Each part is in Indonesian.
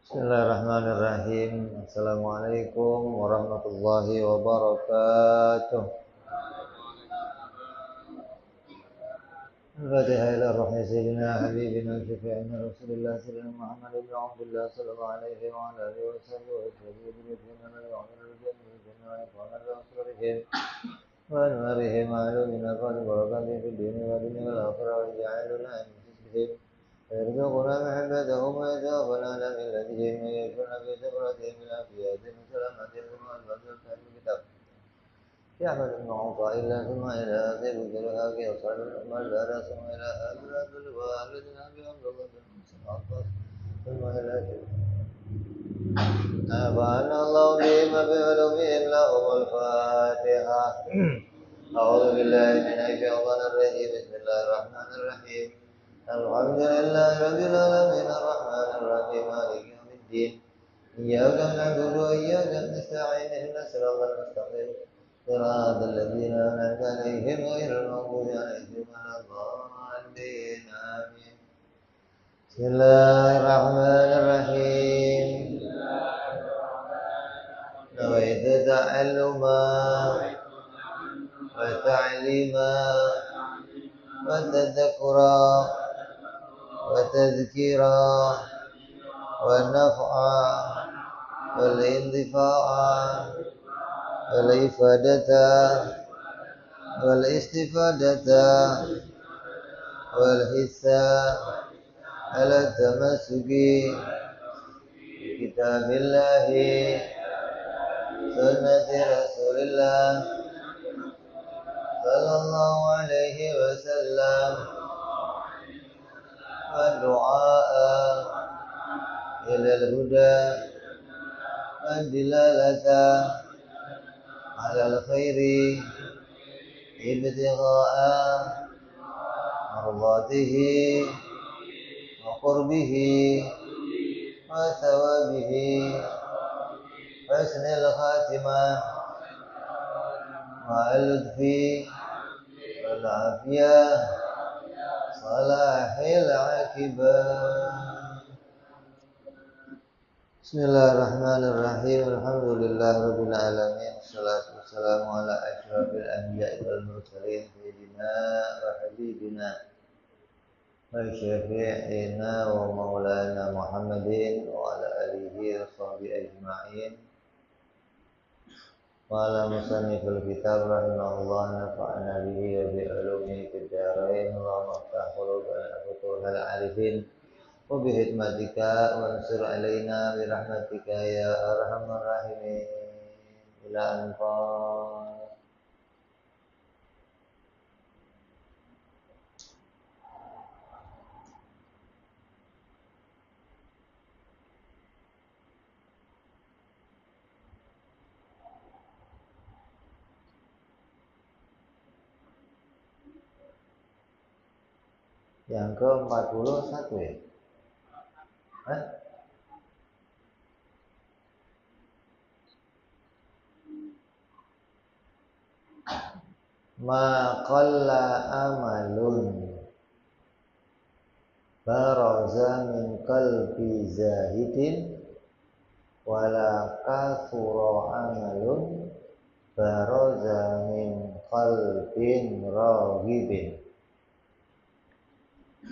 Bismillahirrahmanirrahim. Assalamualaikum warahmatullahi wabarakatuh. Al-Fatihah ila ruhi sayyidina habibina syafi'ina Rasulillah sayyidina Muhammad ibn Abdullah sallallahu alaihi wa ala alihi wa sahbihi wa sallam wa anwarihim alumina qad barakati fid dini wa dunya wal akhirah wa ja'aluna min hizbihim ويرزقنا محبتهم ويتوفنا على ملتهم ويكفرنا في سكرتهم إلى أنبيائهم وسلامة ثم الفضل في الكتاب في أحمد بن عطاء الله ثم إلى آخر ذكرها في أصحاب الأمة البارة ثم إلى آخر الوالدين أبي عبد الله بن مسعود ثم إلى نفعنا الله بهم بعلومهم لهم الفاتحة أعوذ بالله من الشيطان الرجيم بسم الله الرحمن الرحيم الحمد لله رب العالمين الرحمن الرحيم مالك يوم الدين إياك نعبد وإياك نستعين اهدنا الصراط المستقيم صراط الذين أنعمت عليهم غير المغضوب عليهم ولا الضالين آمين بسم الله الرحمن الرحيم نويت تعلما وتعليما وتذكرا وتذكيرا والنفعا والانتفاعا والإفادة والاستفادة والحثا على التمسك بكتاب الله سنة رسول الله صلى الله عليه وسلم والدعاء إلى الهدى والدلالة على الخير ابتغاء مرضاته وقربه وثوابه حسن الخاتمة مع اللطف والعافية صلاح العاقبة. Bismillahirrahmanirrahim. Alhamdulillah rabbil alamin. Wassalatu wassalamu ala asyrafil anbiya'i wal mursalin sayyidina wa habibina wa syafi'ina wa maulana Muhammadin wa ala alihi wa sahbihi ajma'in. Wa ala musannifil kitab rahimahullah nafa'ana bihi wa bi ulumihi fid dharain. Allahumma iftah qulubana futuhal arifin wa bi hikmatika wa ansur alaina bi rahmatika ya arhamar rahimin ila anfal. Yang ke-41 ya? Hah? Ma qalla amalun baraza min qalbi zahidin wala kathura amalun baraza min qalbin raghibin.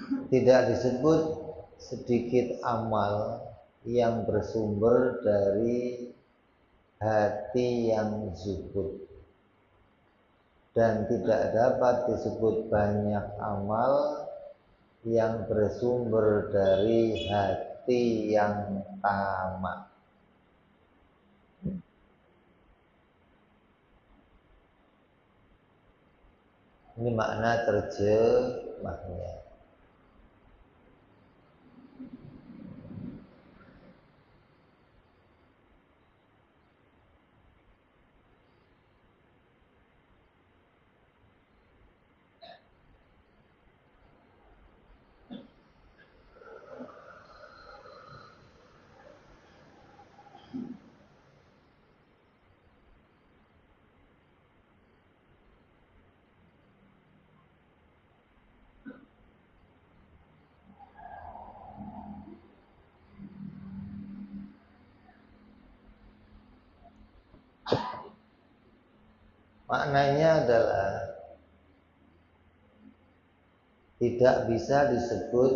Tidak disebut sedikit amal yang bersumber dari hati yang zuhud, dan tidak dapat disebut banyak amal yang bersumber dari hati yang tamak. Ini makna terjemahnya. Maknanya adalah tidak bisa disebut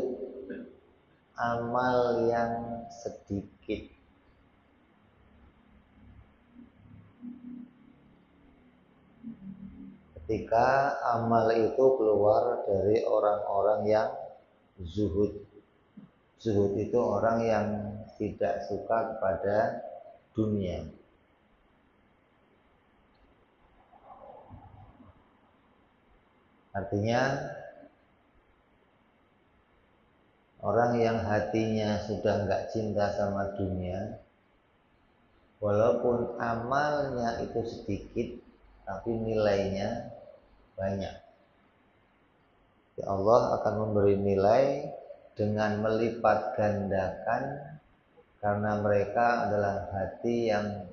amal yang sedikit. Ketika amal itu keluar dari orang-orang yang zuhud. Zuhud itu orang yang tidak suka kepada dunia. Artinya orang yang hatinya sudah nggak cinta sama dunia, walaupun amalnya itu sedikit, tapi nilainya banyak. Allah akan memberi nilai dengan melipat gandakan, karena mereka adalah hati yang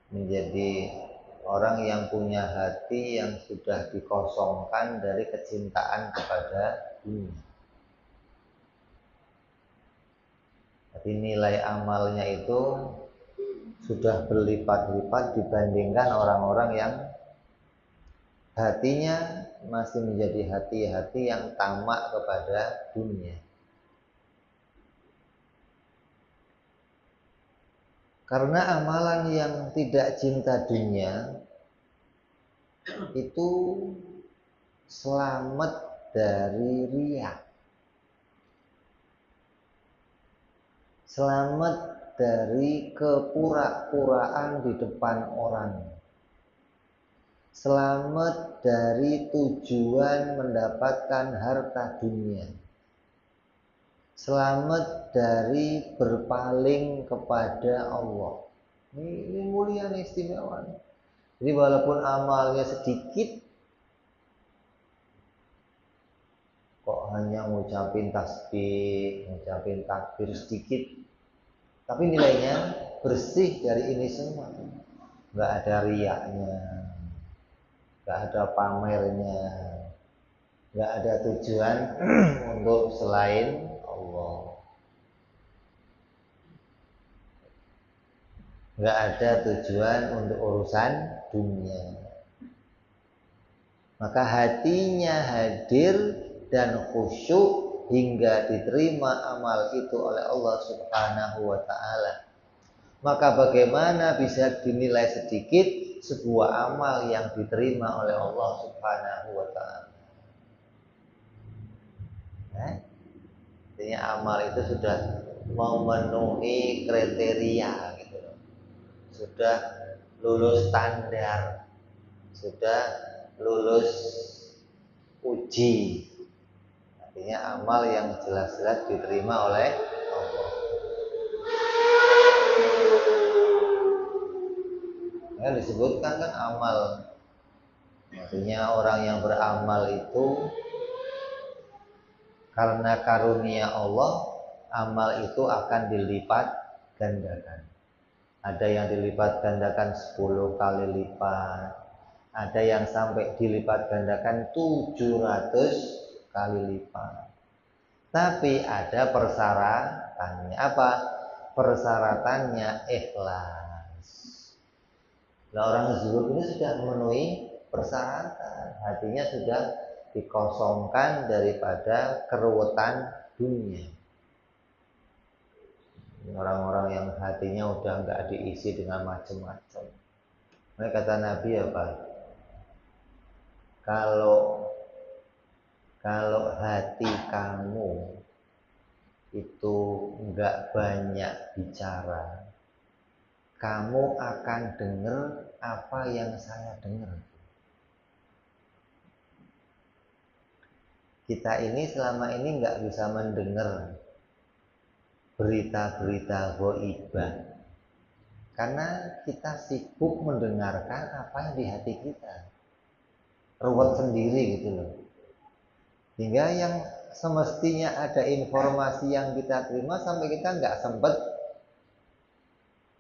menjadi orang yang punya hati yang sudah dikosongkan dari kecintaan kepada dunia. Jadi nilai amalnya itu sudah berlipat-lipat dibandingkan orang-orang yang hatinya masih menjadi hati-hati yang tamak kepada dunia. Karena amalan yang tidak cinta dunia itu selamat dari riya, selamat dari kepura-puraan di depan orang, selamat dari tujuan mendapatkan harta dunia, selamat dari berpaling kepada Allah. Ini mulia nih, istimewa. Jadi walaupun amalnya sedikit, kok hanya ngucapin tasbih, ngucapin takbir sedikit, tapi nilainya bersih dari ini semua. Nggak ada riyaknya, nggak ada pamernya, nggak ada tujuan untuk selain Allah, nggak ada tujuan untuk urusan dunia. Maka hatinya hadir dan khusyuk hingga diterima amal itu oleh Allah Subhanahu wa ta'ala. Maka bagaimana bisa dinilai sedikit sebuah amal yang diterima oleh Allah Subhanahu wa ta'ala? Artinya amal itu sudah memenuhi kriteria gitu loh. Sudah lulus standar, sudah lulus uji. Artinya amal yang jelas-jelas diterima oleh Allah. Ya, disebutkan kan amal. Artinya orang yang beramal itu karena karunia Allah, amal itu akan dilipat gandakan. Ada yang dilipat gandakan 10 kali lipat, ada yang sampai dilipat gandakan 700 kali lipat. Tapi ada persyaratannya. Apa? Persyaratannya ikhlas. Nah, orang zuhud ini sudah memenuhi persyaratan. Hatinya sudah dikosongkan daripada keruwetan dunia. Orang-orang yang hatinya udah nggak diisi dengan macam-macam. Mereka kata Nabi apa? Kalau hati kamu itu nggak banyak bicara, kamu akan dengar apa yang saya dengar. Kita ini selama ini nggak bisa mendengar berita-berita ghaibah karena kita sibuk mendengarkan apa yang di hati kita, ruwet sendiri gitu loh. Hingga yang semestinya ada informasi yang kita terima sampai kita nggak sempat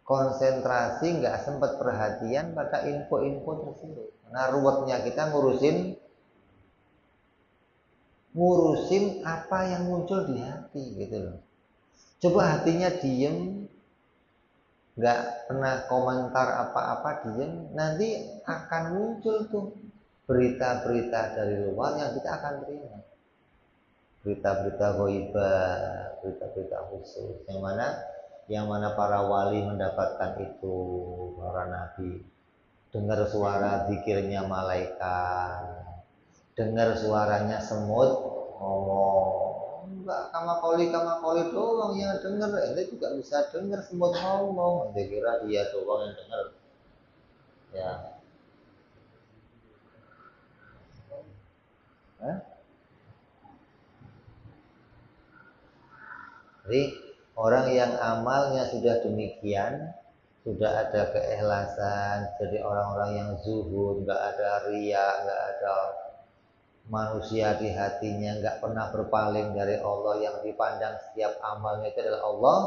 konsentrasi, nggak sempat perhatian pada info-info tersebut. Nah, ruwetnya kita ngurusin apa yang muncul di hati gitu loh. Coba hatinya diem, nggak pernah komentar apa-apa, diem, nanti akan muncul tuh berita-berita dari luar yang kita akan terima. Berita-berita ghaibah, berita-berita khusus, yang mana para wali mendapatkan itu, para nabi. Dengar suara zikirnya malaikat, dengar suaranya semut ngomong. Enggak, kama koli doang yang dengar, ini juga bisa dengar semut ngomong. Dia kira dia doang yang dengar. Ya. Hah? Jadi orang yang amalnya sudah demikian, sudah ada keikhlasan, jadi orang-orang yang zuhud, nggak ada riya, nggak ada manusia di hatinya, nggak pernah berpaling dari Allah, yang dipandang setiap amalnya itu adalah Allah,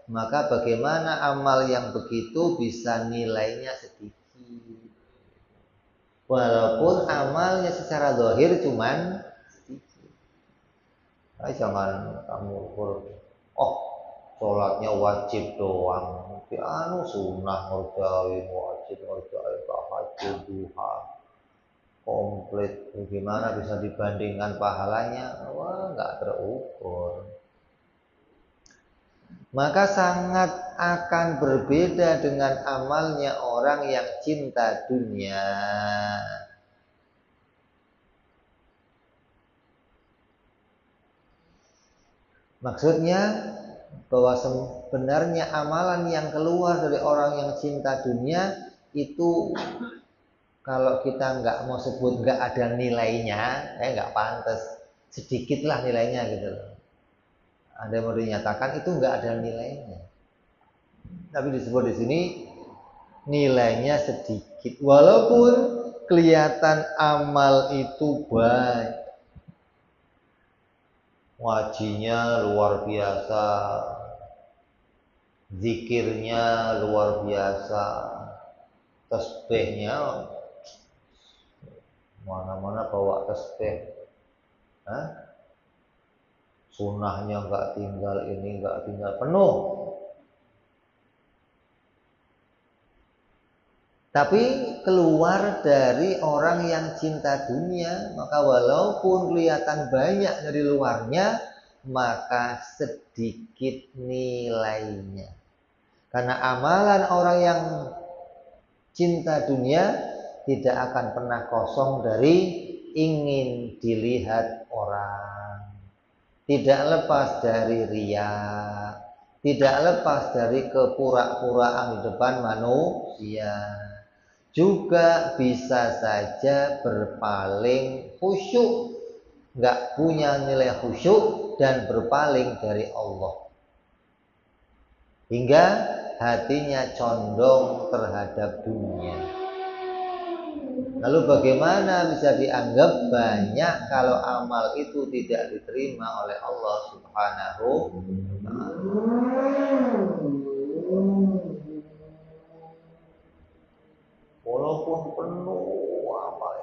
maka bagaimana amal yang begitu bisa nilainya sedikit, walaupun amalnya secara zahir cuman sedikit. Jangan kamu ukur, oh sholatnya wajib doang, sunnah ngerjain, wajib ngerjain, tahajud, duha komplit, bagaimana bisa dibandingkan pahalanya? Wah, nggak terukur. Maka sangat akan berbeda dengan amalnya orang yang cinta dunia. Maksudnya bahwa sebenarnya amalan yang keluar dari orang yang cinta dunia itu, kalau kita nggak mau sebut nggak ada nilainya, nggak pantas, sedikitlah nilainya gitu loh. Ada yang mau dinyatakan itu nggak ada nilainya, tapi disebut di sini nilainya sedikit, walaupun kelihatan amal itu baik, ngajinya luar biasa, zikirnya luar biasa, tasbihnya mana-mana bawa tasbih, sunnahnya nggak tinggal, ini nggak tinggal, penuh. Tapi keluar dari orang yang cinta dunia, maka walaupun kelihatan banyak dari luarnya, maka sedikit nilainya. Karena amalan orang yang cinta dunia tidak akan pernah kosong dari ingin dilihat orang, tidak lepas dari riya, tidak lepas dari kepura-puraan di depan manusia, juga bisa saja berpaling khusyuk, nggak punya nilai khusyuk dan berpaling dari Allah, hingga hatinya condong terhadap dunia. Lalu bagaimana bisa dianggap banyak kalau amal itu tidak diterima oleh Allah Subhanahu wa ta'ala? Walaupun penuh amal,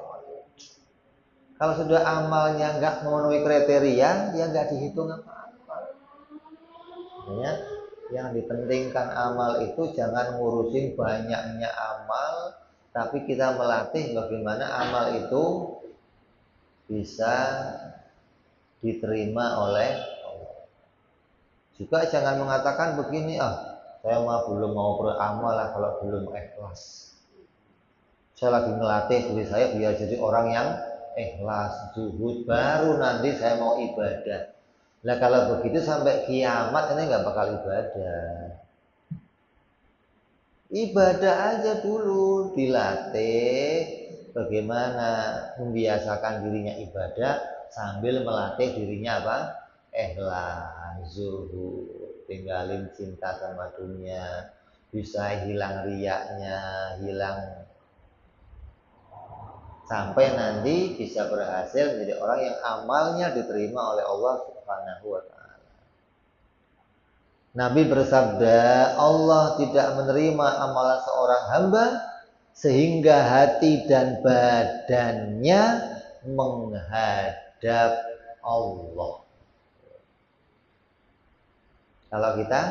kalau sudah amalnya nggak memenuhi kriteria, ya nggak dihitung apa-apa. Makanya yang dipentingkan amal itu jangan ngurusin banyaknya amal, tapi kita melatih bagaimana amal itu bisa diterima oleh Allah. Juga jangan mengatakan begini, saya belum mau beramal lah kalau belum ikhlas. Saya lagi ngelatih diri saya biar jadi orang yang ikhlas, zuhud, baru nanti saya mau ibadah. Nah kalau begitu sampai kiamat ini nggak bakal ibadah. Ibadah aja dulu, dilatih bagaimana membiasakan dirinya ibadah sambil melatih dirinya apa? Ikhlas, zuhud, tinggalin cinta sama dunia, bisa hilang riyaknya, hilang, sampai nanti bisa berhasil menjadi orang yang amalnya diterima oleh Allah Subhanahu wa ta'ala. Nabi bersabda, Allah tidak menerima amalan seorang hamba sehingga hati dan badannya menghadap Allah. Kalau kita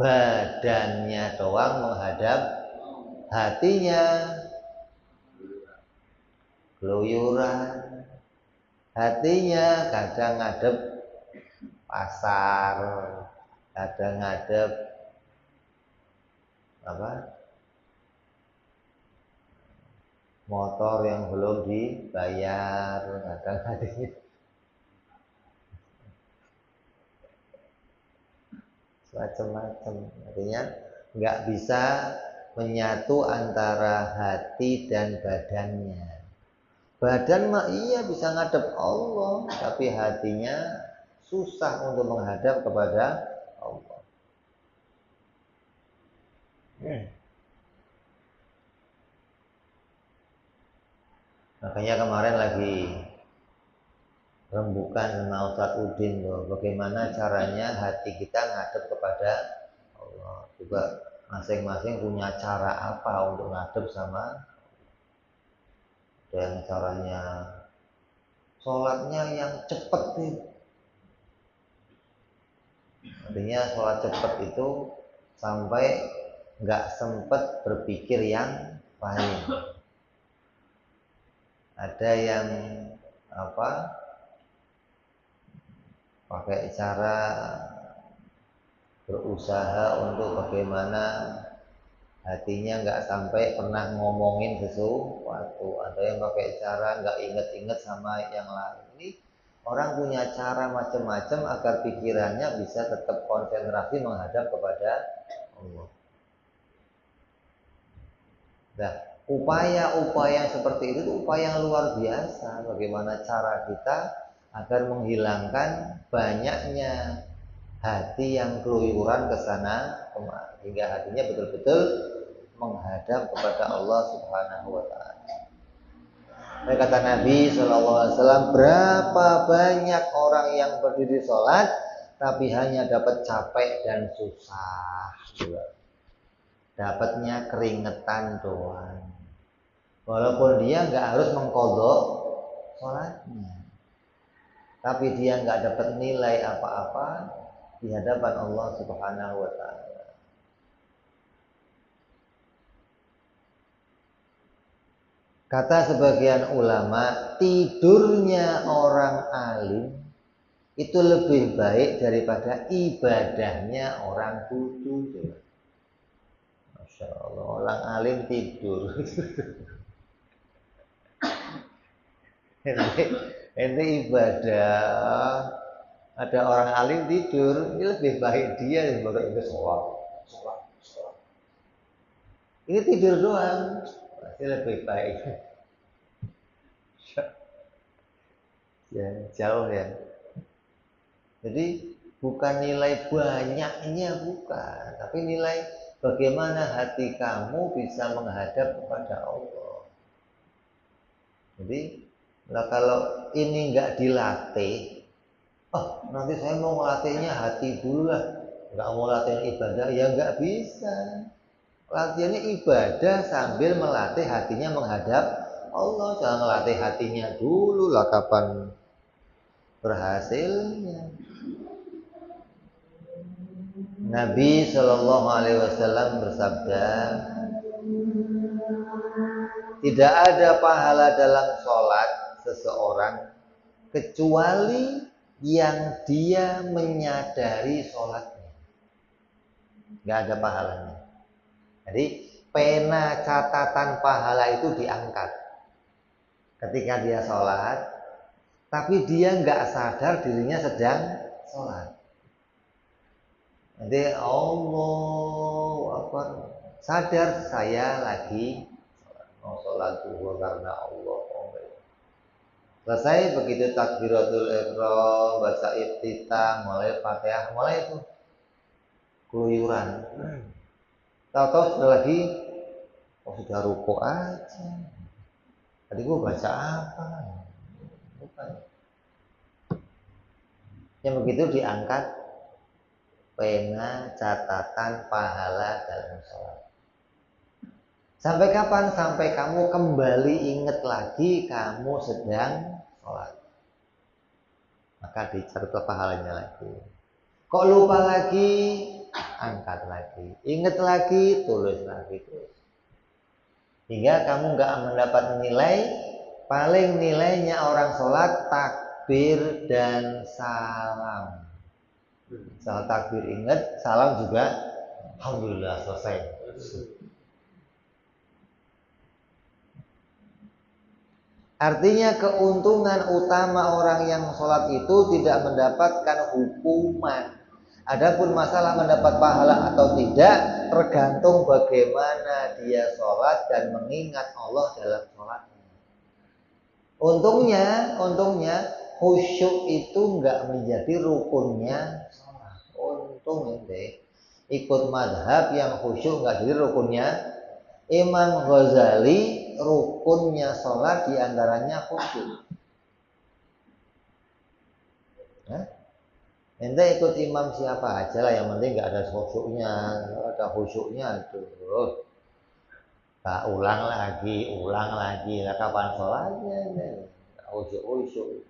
badannya doang menghadap hatinya keluyuran. Hatinya kadang ngadep pasar, kadang ngadep motor yang belum dibayar, kadang hatinya macam-macam. Artinya nggak bisa menyatu antara hati dan badannya. Badan mah iya bisa ngadep Allah, tapi hatinya susah untuk menghadap kepada Allah. Makanya kemarin lagi rembukan sama Ustadz Udin loh, bagaimana caranya hati kita ngadep kepada Allah. Coba masing-masing punya cara apa untuk ngadep sama. Dan caranya sholatnya yang cepat nih. Artinya sholat cepat itu sampai nggak sempet berpikir yang lain. Ada yang pakai cara berusaha untuk bagaimana hatinya nggak sampai pernah ngomongin sesuatu. Ada yang pakai cara nggak inget-inget sama yang lain. Ini orang punya cara macam-macam agar pikirannya bisa tetap konsentrasi menghadap kepada Allah. Nah, upaya-upaya seperti itu upaya yang luar biasa. Bagaimana cara kita agar menghilangkan banyaknya hati yang keluyuran ke sana kemari, hingga hatinya betul-betul menghadap kepada Allah Subhanahu wa taala. Kata Nabi SAW, berapa banyak orang yang berdiri sholat tapi hanya dapat capek dan susah, dapatnya keringetan doang. Walaupun dia nggak harus mengqadha sholatnya, tapi dia nggak dapat nilai apa-apa di hadapan Allah Subhanahu wa taala. Kata sebagian ulama, tidurnya orang alim itu lebih baik daripada ibadahnya orang bodoh. Masya Allah, orang alim tidur. Ente ibadah, ada orang alim tidur, ini lebih baik dia daripada itu sholat. Ini tidur doang, pasti lebih baik. Ya, jauh ya. Jadi bukan nilai banyaknya, bukan, tapi nilai bagaimana hati kamu bisa menghadap kepada Allah. Jadi kalau ini nggak dilatih, nanti saya mau ngelatihnya hati dulu lah, nggak mau latihan ibadah, ya nggak bisa. Latihannya ibadah sambil melatih hatinya menghadap Allah. Jangan ngelatih hatinya dulu lah, kapan berhasilnya. Nabi Shallallahu Alaihi Wasallam bersabda, tidak ada pahala dalam sholat seseorang kecuali yang dia menyadari sholatnya. Nggak ada pahalanya. Jadi pena catatan pahala itu diangkat ketika dia sholat, tapi dia nggak sadar dirinya sedang sholat. Jadi Allahu Akbar, sadar saya lagi mau sholat zuhur karena Allah. Selesai begitu takbiratul ihram, baca iftitah, mulai Fatihah, mulai itu keluyuran. Tahu-tahu sudah lagi, sudah ruku aja. Tadi gua baca apa? Bukan. Yang begitu diangkat pena catatan pahala dalam sholat. Sampai kapan? Sampai kamu kembali ingat lagi kamu sedang sholat, maka dicatat pahalanya lagi. Kok lupa lagi? angkat lagi, ingat lagi, tulis lagi terus. Hingga kamu nggak mendapat nilai, paling nilainya orang sholat takbir dan salam. Saat takbir ingat, salam juga, alhamdulillah selesai. Artinya keuntungan utama orang yang sholat itu tidak mendapatkan hukuman. Adapun masalah mendapat pahala atau tidak tergantung bagaimana dia sholat dan mengingat Allah dalam sholatnya. Untungnya khusyuk itu nggak menjadi rukunnya sholat. Untung ini ikut madhab yang khusyuk nggak jadi rukunnya. Imam Ghazali rukunnya sholat diantaranya khusyuk. Ente ikut imam siapa aja lah, yang penting nggak ada khusyuknya. Kalau ada khusyuknya itu, tak ulang lagi. Lah kapan sholatnya? Khusyuk.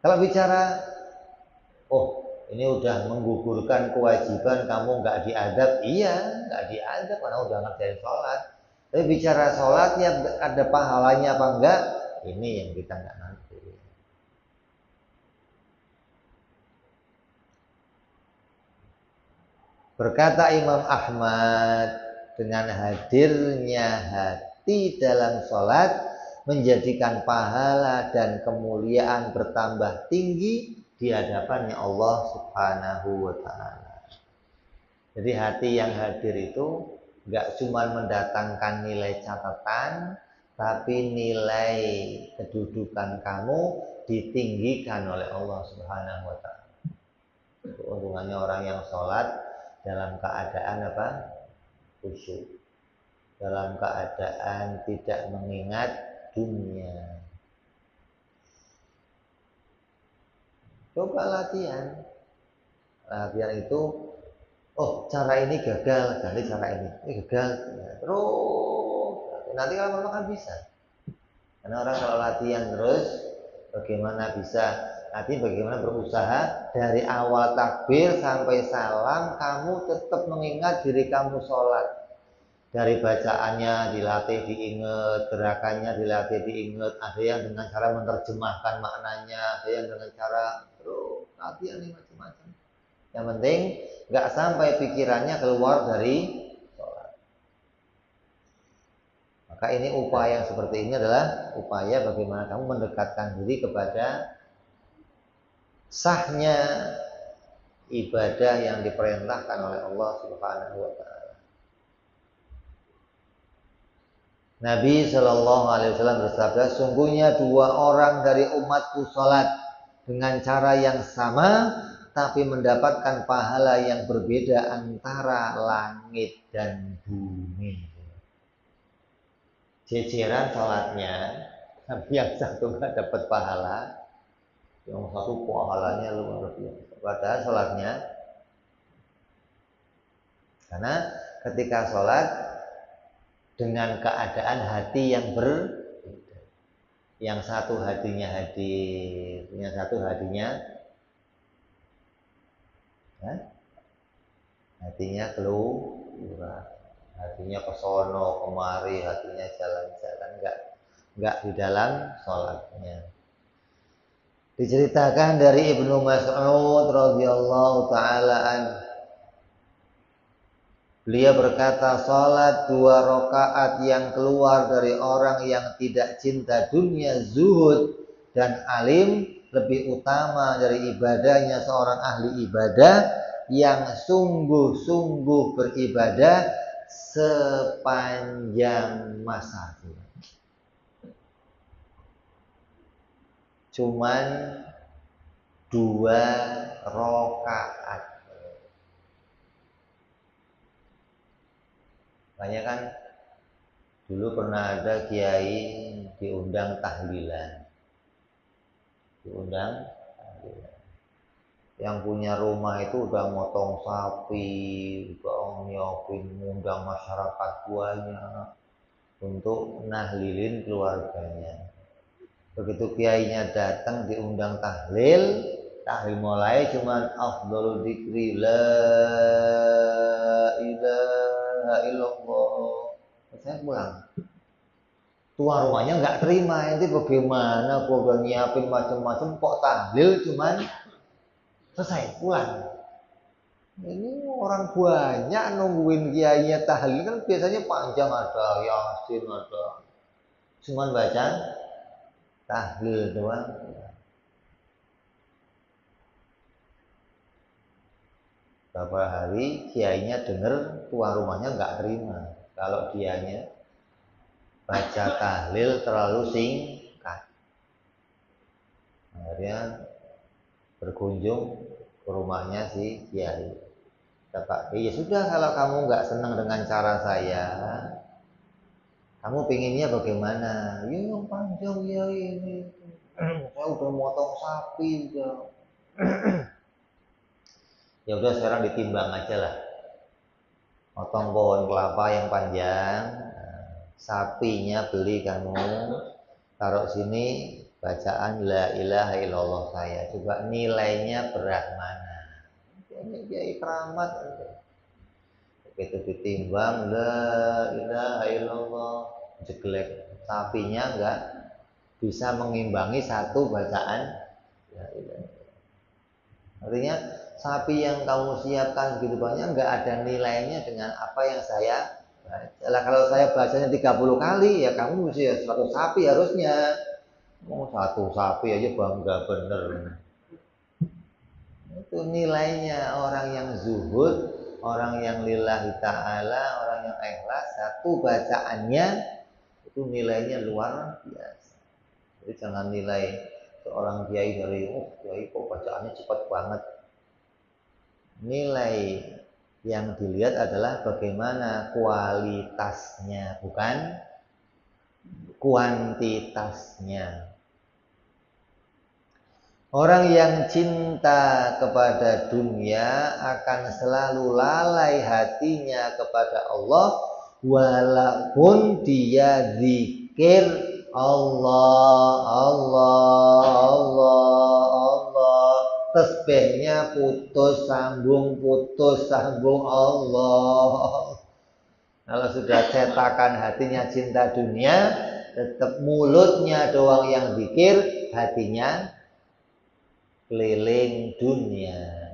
Kalau bicara, oh ini udah menggugurkan kewajiban, kamu nggak diadab, iya nggak diadab karena udah ngerjain sholat. Tapi bicara sholatnya ada pahalanya apa enggak, ini yang kita nggak nanti. Berkata Imam Ahmad, dengan hadirnya hati dalam sholat menjadikan pahala dan kemuliaan bertambah tinggi di hadapannya Allah Subhanahu wa ta'ala. Jadi hati yang hadir itu gak cuma mendatangkan nilai catatan, tapi nilai kedudukan kamu ditinggikan oleh Allah Subhanahu wa ta'ala. Keuntungannya orang yang sholat dalam keadaan apa? Khusyuk. Dalam keadaan tidak mengingat dunia. Coba latihan. Latihan itu, oh cara ini gagal, ganti cara ini gagal. Terus nanti kalau memang kan bisa. Karena orang kalau latihan terus, bagaimana bisa? Nanti bagaimana berusaha dari awal takbir sampai salam kamu tetap mengingat diri kamu sholat. Dari bacaannya dilatih diingat, gerakannya dilatih diingat. Ada yang dengan cara menerjemahkan maknanya, ada yang dengan cara latihan macam-macam. Yang penting nggak sampai pikirannya keluar dari sholat. Maka ini upaya yang seperti ini adalah upaya bagaimana kamu mendekatkan diri kepada sahnya ibadah yang diperintahkan oleh Allah Subhanahu wa ta'ala. Nabi Shallallahu alaihi wasallam bersabda, sungguhnya dua orang dari umatku sholat dengan cara yang sama tapi mendapatkan pahala yang berbeda antara langit dan bumi. Jejeran sholatnya, tapi yang satu nggak dapat pahala, yang satu pahalanya luar biasa. Padahal sholatnya, karena ketika sholat dengan keadaan hati yang berbeda, yang satu hatinya hadir, yang satu hatinya keluar, hatinya kesono kemari, hatinya jalan-jalan, enggak di dalam sholatnya. Diceritakan dari Ibnu Mas'ud radhiyallahu taala anhu, beliau berkata, salat 2 rakaat yang keluar dari orang yang tidak cinta dunia, zuhud dan alim lebih utama dari ibadahnya seorang ahli ibadah yang sungguh-sungguh beribadah sepanjang masa. Cuman 2 rakaat. Makanya kan dulu pernah ada kiai diundang tahlilan. Yang punya rumah itu udah motong sapi, udah nyiapin, ngundang masyarakat banyak untuk nahlilin keluarganya. Begitu kiainya datang diundang tahlil, tahlil mulai cuman afdhalul dzikri la ilaha illallah. Saya pulang. Tuan rumahnya nggak terima, ini bagaimana gua udah nyiapin macam-macam kok tahlil cuman selesai pulang. Ini orang banyak nungguin kiainya tahlil kan biasanya panjang, ada yasin, ada cuman baca tahlil doang. Beberapa hari kiainya dengar tuan rumahnya nggak terima kalau dianya baca tahlil terlalu singkat. Akhirnya berkunjung ke rumahnya si kiai. Kata, ya sudah kalau kamu nggak senang dengan cara saya, kamu pinginnya bagaimana? Ya yang panjang ya ini. Saya udah motong sapi udah. Ya udah sekarang ditimbang aja lah. Potong pohon kelapa yang panjang, sapinya beli kamu, taruh sini bacaan la ilaha illallah saya. Coba nilainya berat mana? Ini kiai keramat. Begitu ditimbang la ilaha illallah, jelek. Sapinya enggak bisa mengimbangi satu bacaan la ilaha. Artinya sapi yang kamu siapkan begitu banyak enggak ada nilainya dengan apa yang saya baca. Lah kalau saya bacanya 30 kali ya kamu mesti 100 sapi harusnya. Mau 1 sapi aja bangga bener. Itu nilainya orang yang zuhud, orang yang lillahi ta'ala, orang yang ikhlas, satu bacaannya itu nilainya luar biasa. Jadi jangan nilai seorang kiai dari kiai kok bacaannya cepat banget. Nilai yang dilihat adalah bagaimana kualitasnya, bukan kuantitasnya. Orang yang cinta kepada dunia akan selalu lalai hatinya kepada Allah walaupun dia zikir Allah, Allah, Allah, Allah, tasbihnya putus sambung Allah. Kalau sudah cetakan hatinya cinta dunia, tetap mulutnya doang yang zikir, hatinya keliling dunia,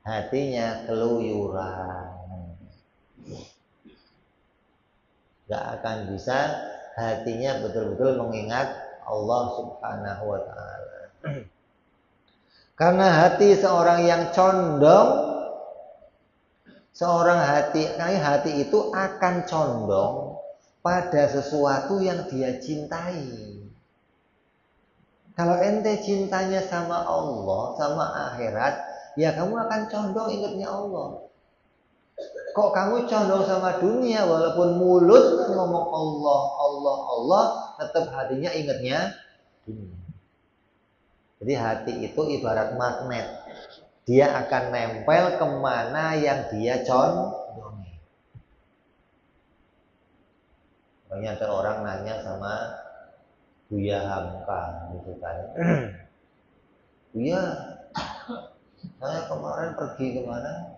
hatinya keluyuran, gak akan bisa hatinya betul-betul mengingat Allah Subhanahu wa Ta'ala. Karena hati seorang yang condong, hati itu akan condong pada sesuatu yang dia cintai. Kalau ente cintanya sama Allah, sama akhirat, ya kamu akan condong ingatnya Allah. Kok kamu condong sama dunia, walaupun mulut ngomong Allah, Allah, Allah, tetap hatinya ingatnya dunia. Jadi hati itu ibarat magnet. Dia akan nempel kemana yang dia condongi. Banyak ada orang nanya sama Buya Hamka gitu kan. Buya, saya kemarin pergi kemana?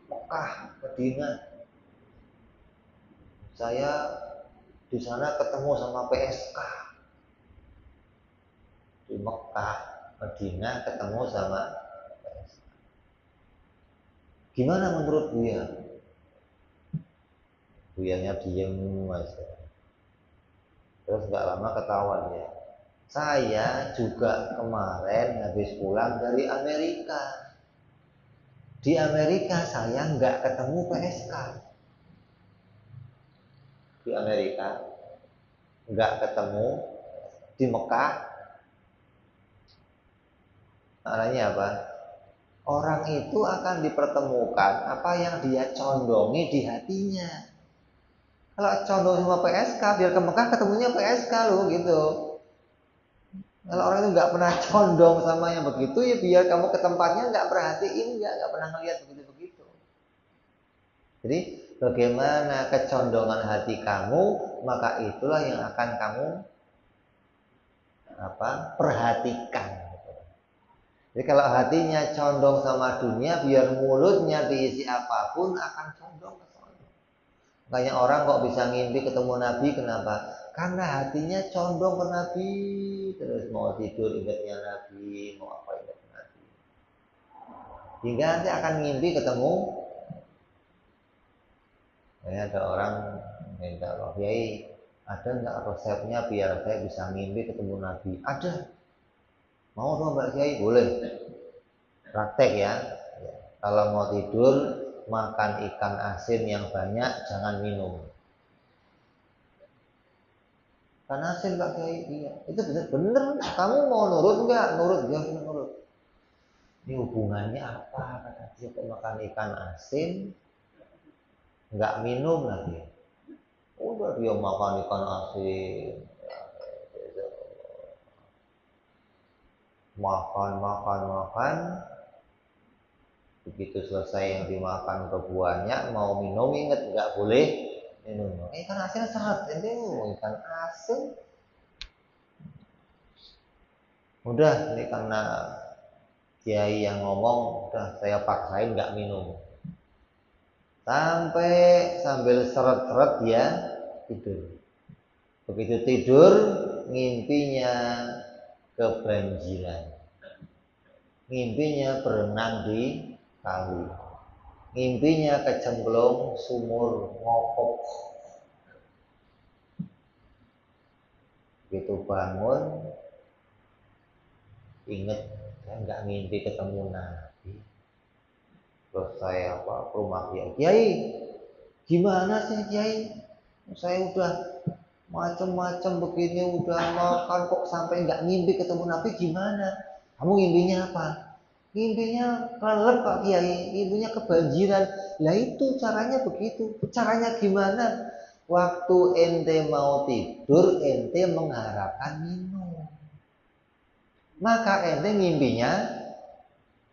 Mekah, Madinah. Saya di sana ketemu sama PSK. Di Mekah, Madinah ketemu sama PSK. Gimana menurut Buya? Buyanya diem aja. Terus nggak lama ketahuan ya. Saya juga kemarin habis pulang dari Amerika. Di Amerika saya nggak ketemu PSK. Di Amerika nggak ketemu. Di Mekah, maknanya apa? Orang itu akan dipertemukan apa yang dia condongi di hatinya. Kalau condong sama PSK, biar ke Mekah ketemunya PSK loh gitu. Kalau orang itu nggak pernah condong sama yang begitu, ya biar kamu ke tempatnya nggak perhatiin, nggak pernah ngeliat begitu-begitu. Jadi bagaimana kecondongan hati kamu, maka itulah yang akan kamu perhatikan. Jadi kalau hatinya condong sama dunia, biar mulutnya diisi apapun akan condong ke sana. Makanya orang kok bisa ngimpi ketemu Nabi, kenapa? Karena hatinya condong ke Nabi. Terus mau tidur ingatnya Nabi, mau apa ingat Nabi. Hingga nanti akan ngimpi ketemu. Ada orang minta, Pak Kiai, ada nggak resepnya biar saya bisa ngimpi ketemu Nabi? Ada. Mau dong Mbak Kiai? Boleh. Praktek ya. Kalau mau tidur, makan ikan asin yang banyak, jangan minum. Ikan asin Mbak Kiai? Iya. Itu bener. Kamu mau nurut nggak? Nurut, ya nurut. Ini hubungannya apa? Kata dia, makan ikan asin, nggak minum lagi. Udah dia makan ikan asin, makan. Begitu selesai yang dimakan kebuahnya, mau minum inget nggak boleh minum. Ikan asin seret, ini ikan asin. Udah, ini karena kiai yang ngomong, udah saya paksain nggak minum. Sambil seret-seret dia tidur. Begitu tidur, ngimpinya kebanjiran. Ngimpinya berenang di kali. Ngimpinya kecemplung sumur ngokok. Begitu bangun, inget saya nggak ngimpi ketemu Nabi. Terus saya ke rumah Kiai, gimana sih Kiai? Saya udah macem-macem begini, udah makan kok sampai nggak ngimpi ketemu Nabi, gimana? Kamu ngimpinya apa? Ngimpinya kelelep Pak Kiai, ngimpinya kebanjiran. Lah itu caranya begitu. Caranya gimana? Waktu ente mau tidur, ente mengharapkan minum. Maka ente ngimpinya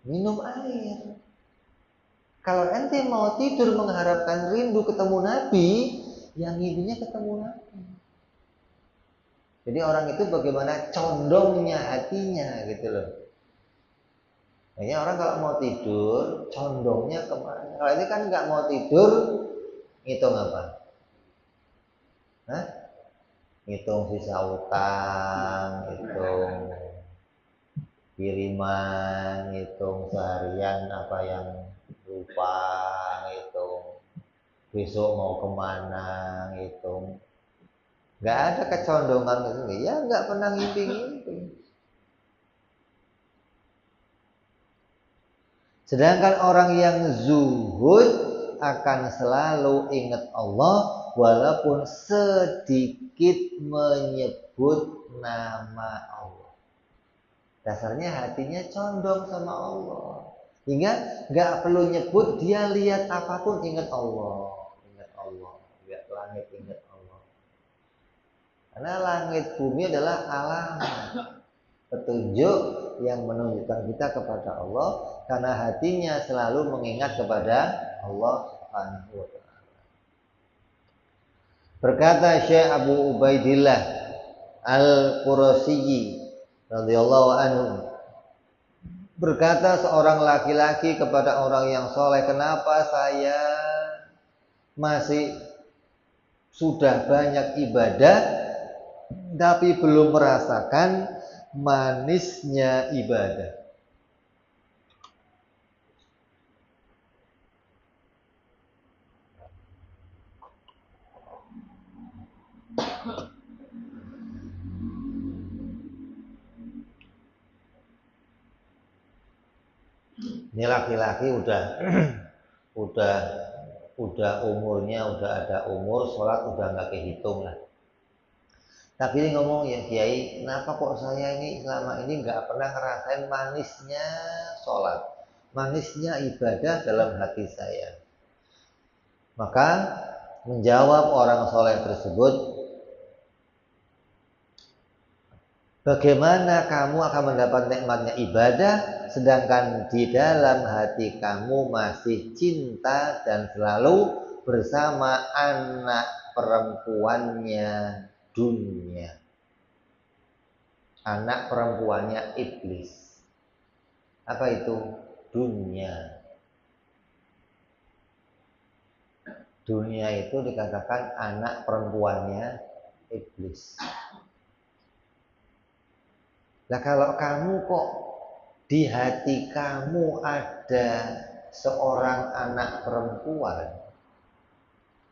minum air. Kalau ente mau tidur mengharapkan rindu ketemu Nabi, yang ngimpinya ketemu Nabi. Jadi orang itu bagaimana condongnya hatinya gitu loh. Makanya orang kalau mau tidur, condongnya kemana? Kalau ini kan nggak mau tidur, ngitung apa? Hah? Ngitung sisa utang, ngitung kiriman, ngitung seharian apa yang lupa, ngitung besok mau kemana, ngitung. Nggak ada kecondongan itu, ya nggak pernah ngimpi-ngimpi. Sedangkan orang yang zuhud akan selalu ingat Allah walaupun sedikit menyebut nama Allah. Dasarnya hatinya condong sama Allah. Hingga nggak perlu nyebut, dia lihat apapun ingat Allah. Ingat Allah, lihat langit ingat Allah. Karena langit bumi adalah alamat, petunjuk yang menunjukkan kita kepada Allah, karena hatinya selalu mengingat kepada Allah Subhanahu wa taala. Berkata Syekh Abu Ubaidillah Al-Qurasyi radhiyallahu anhu, berkata seorang laki-laki kepada orang yang soleh, kenapa saya masih sudah banyak ibadah tapi belum merasakan manisnya ibadah? Ini laki-laki udah umurnya, udah ada umur, sholat udah nggak kehitung lah. Tapi ini ngomong, ya Kiai, kenapa kok saya ini selama ini nggak pernah ngerasain manisnya sholat, manisnya ibadah dalam hati saya? Maka menjawab orang soleh tersebut, bagaimana kamu akan mendapat nikmatnya ibadah sedangkan di dalam hati kamu masih cinta dan selalu bersama anak perempuannya dunia, anak perempuannya iblis. Apa itu? Dunia. Dunia itu dikatakan anak perempuannya iblis. Nah kalau kamu kok di hati kamu ada seorang anak perempuan,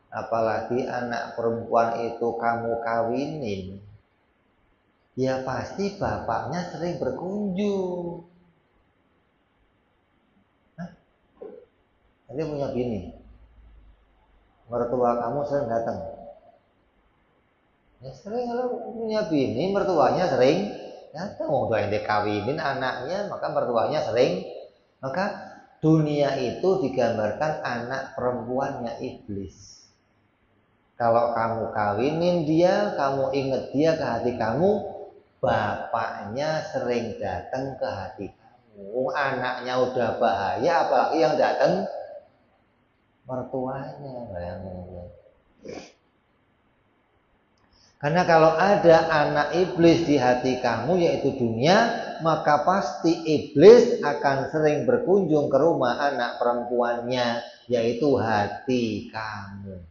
apalagi anak perempuan itu kamu kawinin, ya pasti bapaknya sering berkunjung. Nanti punya bini, mertua kamu sering datang. Ya sering, kalau punya bini mertuanya sering datang. Udah yang dikawinin anaknya, maka mertuanya sering. Maka dunia itu digambarkan anak perempuannya iblis. Kalau kamu kawinin dia, kamu ingat dia ke hati kamu, bapaknya sering datang ke hati kamu. Anaknya udah bahaya, apalagi yang datang mertuanya. Bayangin. Karena kalau ada anak iblis di hati kamu, yaitu dunia, maka pasti iblis akan sering berkunjung ke rumah anak perempuannya, yaitu hati kamu.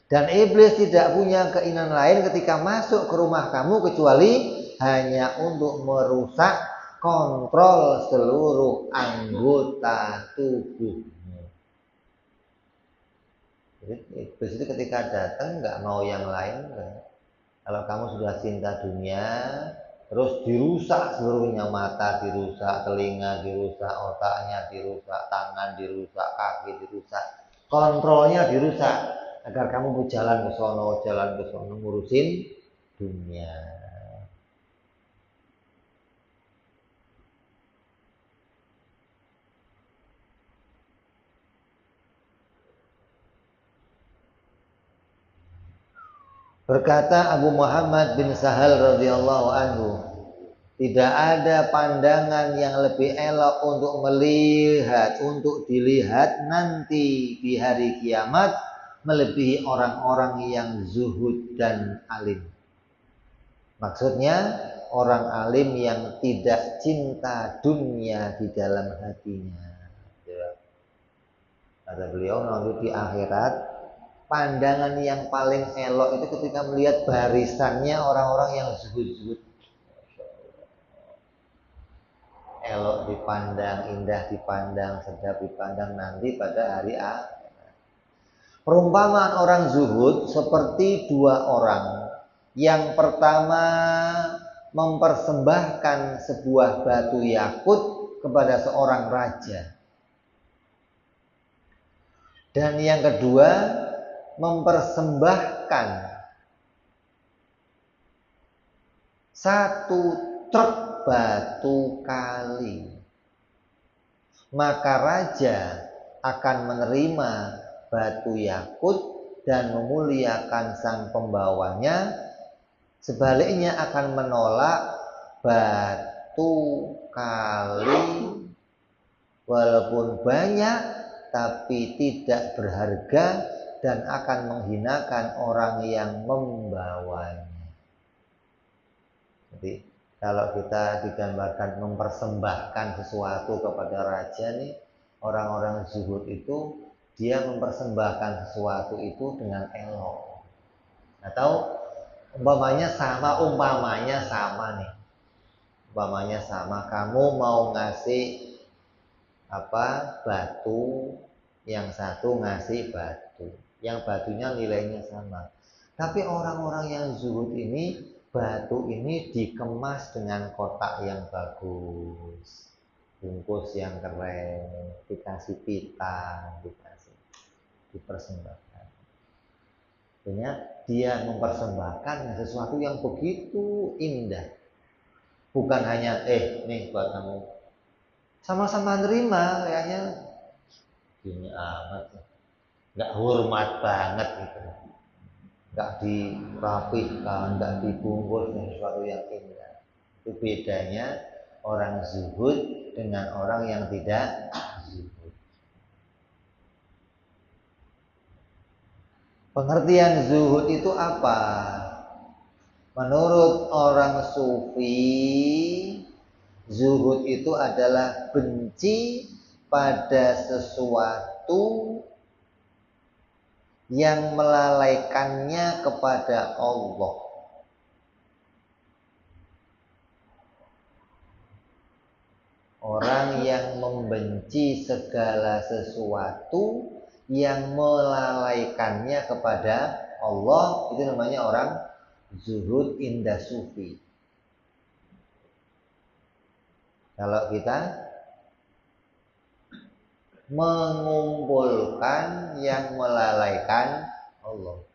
Dan iblis tidak punya keinginan lain ketika masuk ke rumah kamu kecuali hanya untuk merusak kontrol seluruh anggota tubuh. Jadi iblis itu ketika datang nggak mau yang lain kan? Kalau kamu sudah cinta dunia, terus dirusak seluruhnya, mata dirusak, telinga dirusak, otaknya dirusak, tangan dirusak, kaki dirusak, kontrolnya dirusak, agar kamu berjalan ke sono ngurusin dunia. Berkata Abu Muhammad bin Sahal radhiyallahu anhu, tidak ada pandangan yang lebih elok untuk melihat, untuk dilihat nanti di hari kiamat melebihi orang-orang yang zuhud dan alim. Maksudnya orang alim yang tidak cinta dunia di dalam hatinya. Kata beliau, nanti di akhirat pandangan yang paling elok itu ketika melihat barisannya orang-orang yang zuhud-zuhud. Elok dipandang, indah dipandang, sedap dipandang nanti pada hari akhirat. Perumpamaan orang zuhud seperti dua orang. Yang pertama mempersembahkan sebuah batu yakut kepada seorang raja. Dan yang kedua mempersembahkan satu truk batu kali, maka raja akan menerima batu yakut dan memuliakan sang pembawanya, sebaliknya akan menolak batu kali walaupun banyak tapi tidak berharga dan akan menghinakan orang yang membawanya. Jadi kalau kita digambarkan mempersembahkan sesuatu kepada raja nih, orang-orang zuhud itu dia mempersembahkan sesuatu itu dengan elok. Atau umpamanya sama nih. Umpamanya sama, kamu mau ngasih batu, yang satu ngasih batu, yang batunya nilainya sama. Tapi orang-orang yang zuhud ini, batu ini dikemas dengan kotak yang bagus, bungkus yang keren, dikasih pita, dipersembahkan. Artinya dia mempersembahkan sesuatu yang begitu indah. Bukan hanya nih buat kamu, sama-sama nerima, kayaknya gini amat, nggak hormat banget gitu, nggak dirapihkan, nggak dibungkus dengan sesuatu yang indah. Itu bedanya orang zuhud dengan orang yang tidak zuhud. Pengertian zuhud itu apa? Menurut orang sufi, Zuhud itu adalah benci pada sesuatu yang melalaikannya kepada Allah. Orang yang membenci segala sesuatu yang melalaikannya kepada Allah, itu namanya orang zuhud indah sufi. Kalau kita mengumpulkan yang melalaikan Allah,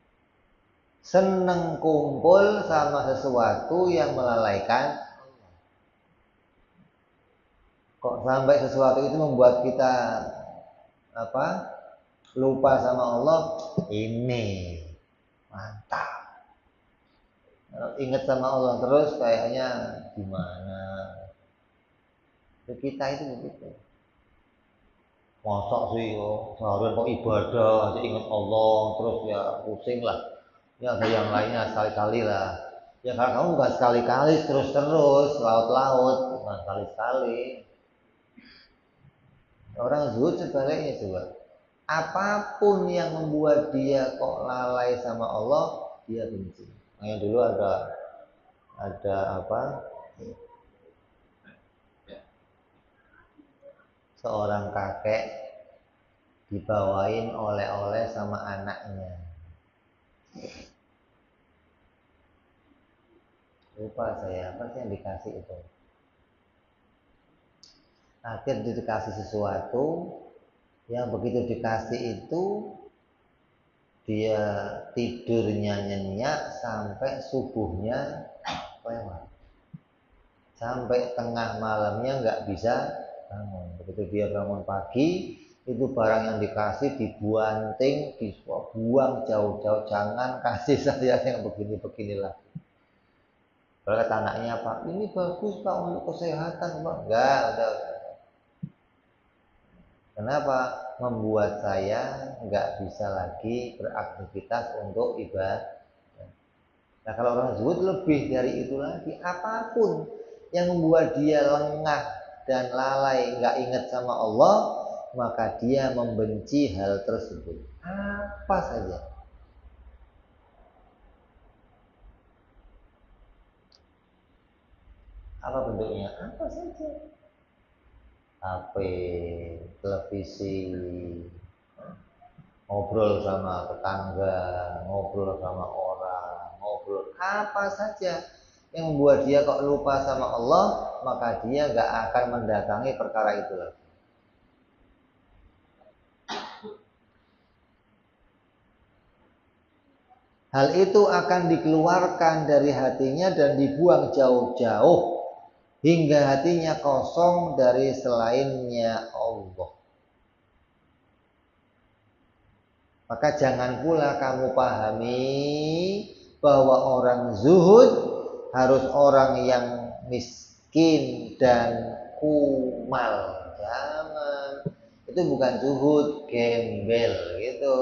seneng kumpul sama sesuatu yang melalaikan Allah. Kok sampai sesuatu itu membuat kita lupa sama Allah? Ini mantap. Kalau ingat sama Allah terus kayaknya gimana? Kita itu begitu. Masa sih seharian kok ibadah aja ingat Allah terus ya pusing lah. Ya ada yang lainnya sekali-kali lah. Ya kalau kamu bukan sekali-kali terus-terus laut-laut, bukan sekali-sekali. Orang zuhud sebaliknya coba. Apapun yang membuat dia kok lalai sama Allah, dia benci. Nah, dulu ada seorang kakek dibawain oleh-oleh sama anaknya. Lupa saya apa sih yang dikasih itu. Akhirnya dikasih sesuatu yang begitu dikasih itu dia tidurnya nyenyak sampai subuhnya lewat. Sampai tengah malamnya nggak bisa bangun. Begitu dia bangun pagi, itu barang yang dikasih dibuanting, dibuang jauh-jauh, jangan kasih saya yang begini-beginilah. Kalau kata anaknya, Pak, ini bagus Pak untuk kesehatan Pak. Enggak, udah. Kenapa? Membuat saya nggak bisa lagi beraktivitas untuk ibadah. Nah kalau orang zuhud lebih dari itu lagi, apapun yang membuat dia lengah dan lalai, nggak ingat sama Allah, maka dia membenci hal tersebut. Apa saja. Apa bentuknya? Apa saja. HP, televisi, ngobrol sama tetangga, ngobrol sama orang, ngobrol apa saja yang membuat dia kok lupa sama Allah, maka dia nggak akan mendatangi perkara itu lagi. Hal itu akan dikeluarkan dari hatinya dan dibuang jauh-jauh hingga hatinya kosong dari selainnya Allah. Maka jangan pula kamu pahami bahwa orang zuhud harus orang yang miskin dan kumal. Jangan. Itu bukan zuhud, gembel gitu.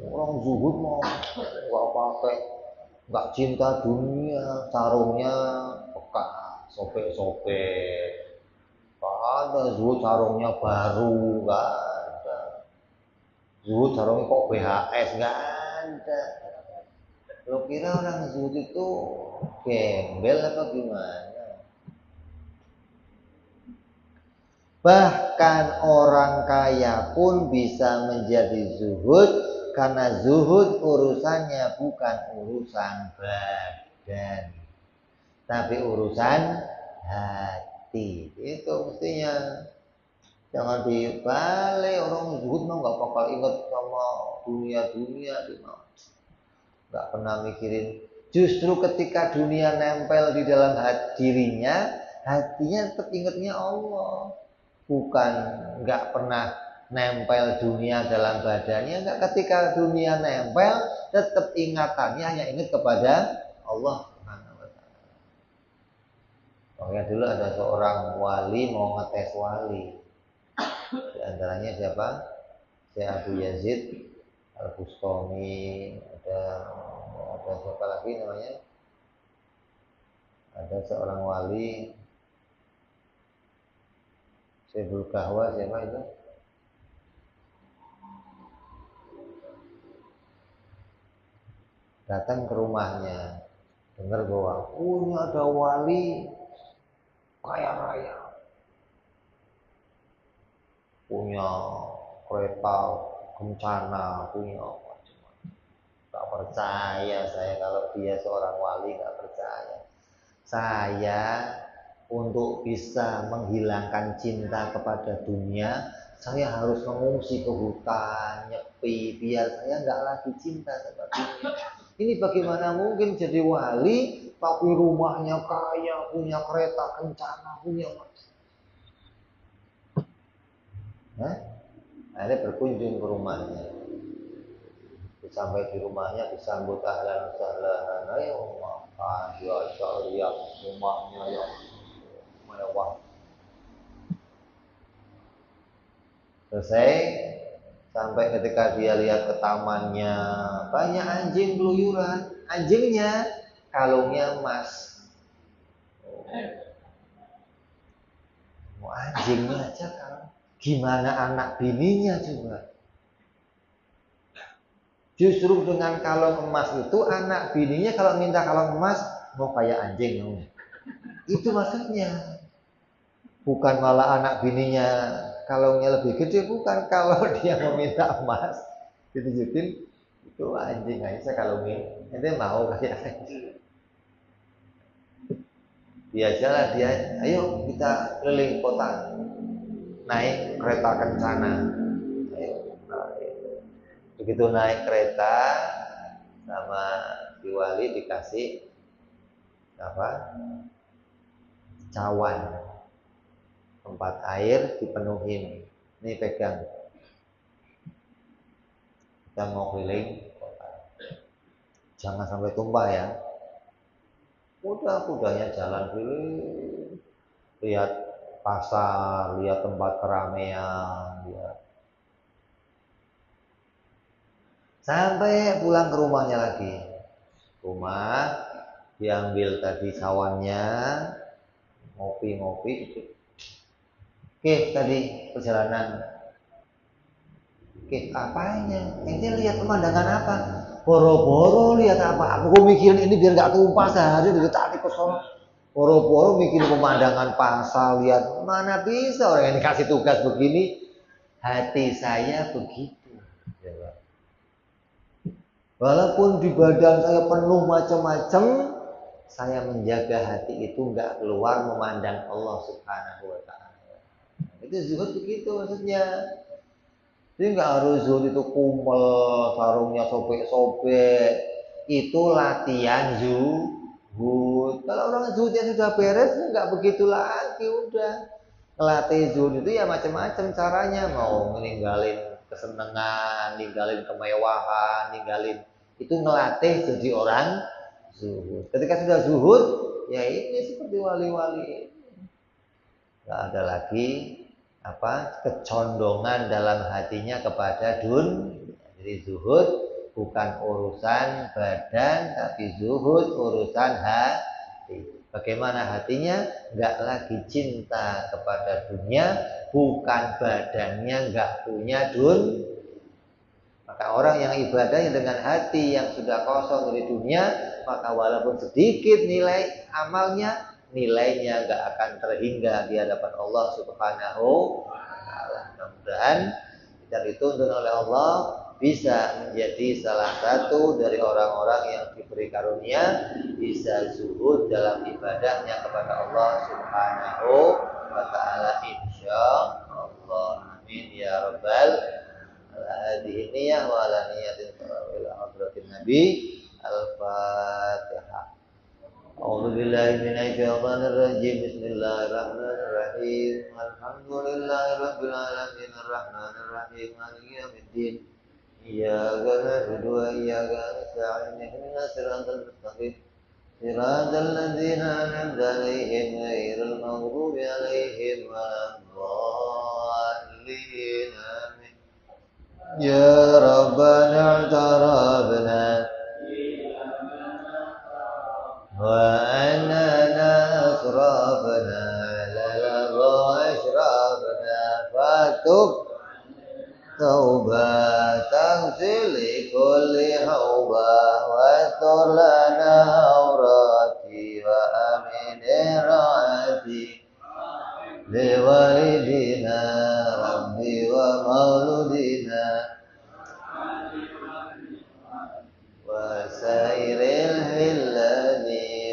Orang zuhud mau nggak pakai, nggak cinta dunia, sarungnya bekas, sobek-sobek. Nggak ada zuhud sarungnya baru, nggak ada. Zuhud sarungnya kok BHS, nggak ada. Lo kira orang zuhud itu gembel apa gimana? Bahkan orang kaya pun bisa menjadi zuhud, karena zuhud urusannya bukan urusan badan, tapi urusan hati. Itu mestinya. Jangan dibalik, orang zuhud mah nggak bakal ingat sama dunia-dunia, nggak pernah mikirin. Justru ketika dunia nempel di dalam dirinya, hatinya tetap ingatnya Allah. Bukan nggak pernah nempel dunia dalam badannya, nggak, ketika dunia nempel tetap ingatannya hanya ingat kepada Allah Subhanahu wa taala. Makanya dulu ada seorang wali mau ngetes wali. Di antaranya siapa? Syekh Abu Yazid Al-Bustami, ada siapa lagi namanya? Ada seorang wali, Syaikhul Kahwa, siapa itu? Datang ke rumahnya, dengar bahwa ini ada wali kaya raya, punya kereta kencana, punya macam-macam. Gak percaya saya kalau dia seorang wali, gak percaya. Saya untuk bisa menghilangkan cinta kepada dunia, saya harus mengungsi ke hutan, nyepi, biar saya nggak lagi cinta sama dunia. Ini bagaimana mungkin jadi wali, tapi rumahnya kaya, punya kereta kencana, punya macam. Akhirnya berkunjung ke rumahnya. Sampai di rumahnya disambut ahlan sahlan, ayo makan, biasa lihat rumahnya yang mewah. Selesai, sampai ketika dia lihat ke tamannya, banyak anjing keluyuran. Anjingnya kalungnya emas. Anjingnya aja kan, gimana anak bininya juga. Justru dengan kalung emas itu anak bininya kalau minta kalung emas mau kayak anjing mau. Itu maksudnya. Bukan malah anak bininya kalungnya lebih gede, bukan. Kalau dia meminta emas ditunjukin itu anjing aja kalungnya. Ente mau kayak anjing. Biasalah dia, ayo kita keliling kota, naik kereta kencana. Ayo naik. Begitu naik kereta sama si wali dikasih apa? Cawan, tempat air dipenuhin. Ini pegang. Kita mau keliling kota. Jangan sampai tumpah ya. Kudanya jalan keliling, lihat pasar, lihat tempat keramaian, lihat. Sampai pulang ke rumahnya lagi. Rumah diambil tadi cawannya, ngopi-ngopi itu. Oke, tadi perjalanan. Oke, apanya? Ente lihat pemandangan apa? Boro-boro lihat apa? Aku mikirin ini biar gak tumpah sehari dari tadi ke sono. Boro-boro mikirin pemandangan pasar, lihat. Mana bisa orang yang dikasih tugas begini. Hati saya begitu. Walaupun di badan saya penuh macam-macam, saya menjaga hati itu nggak keluar memandang Allah Subhanahu wa Ta'ala. Itu zuhud begitu maksudnya. Jadi nggak harus zuhud itu kumel, sarungnya sobek-sobek. Itu latihan zuhud. Kalau orang zuhudnya sudah beres, nggak begitu lagi udah. Ngelatih zuhud itu ya macam-macam caranya. Mau ninggalin kesenangan, ninggalin kemewahan, ninggalin itu ngelatih jadi orang zuhud. Ketika sudah zuhud, ya ini seperti wali-wali. Nggak ada lagi kecondongan dalam hatinya kepada dunia. Jadi zuhud bukan urusan badan, tapi zuhud urusan hati. Bagaimana hatinya? Nggak lagi cinta kepada dunia, bukan badannya nggak punya dunia. Maka orang yang ibadahnya dengan hati yang sudah kosong dari dunia, maka walaupun sedikit nilai amalnya, nilainya nggak akan terhingga di hadapan Allah Subhanahu wa Ta'ala. Mudah-mudahan kita dituntun oleh Allah bisa menjadi salah satu dari orang-orang yang diberi karunia bisa zuhud dalam ibadahnya kepada Allah Subhanahu wa Ta'ala, insyaallah. Amin ya rabbal hadhihi niyyah wa ala niyatin ila hadratin nabi. Al-Fatihah. A'udzu billahi minasy syaithanir rajim. Bismillahirrahmanirrahim. Alhamdulillahirabbil alamin arrahmanir rahim maliki yaumiddin. Iyyaka na'budu wa iyyaka nasta'in. Ihdinas siratal mustaqim. Siratal ladzina an'amta 'alaihim ghairil maghdubi 'alaihim waladdallin. Amin. Ya Rabbana i'tarafna wa annana وتب توبة تغفر لكل حوبة واستر لنا عوراتي وأمن راعتي لوالدنا ربي ومولودنا وسائر الهلال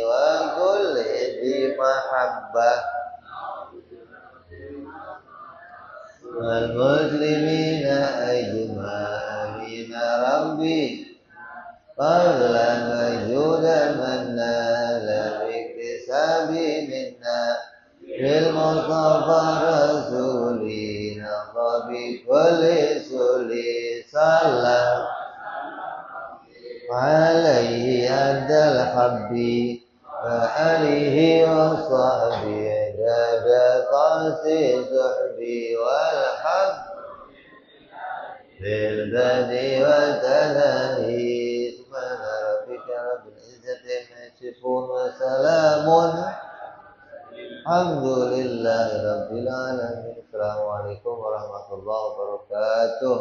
وكل ذي محبة والمسلمين أجمعين ربي فضلا وجودا منا لا باكتساب منا بالمصطفى رسولي نظر بكل سولي صلى عليه أدى الحب وآله وصحبه جاد قاسي صحبي والحب بالبدء وتناهي سبحان ربك رب العزة عما يصفون وسلام الحمد لله رب العالمين. Assalamualaikum warahmatullahi wabarakatuh.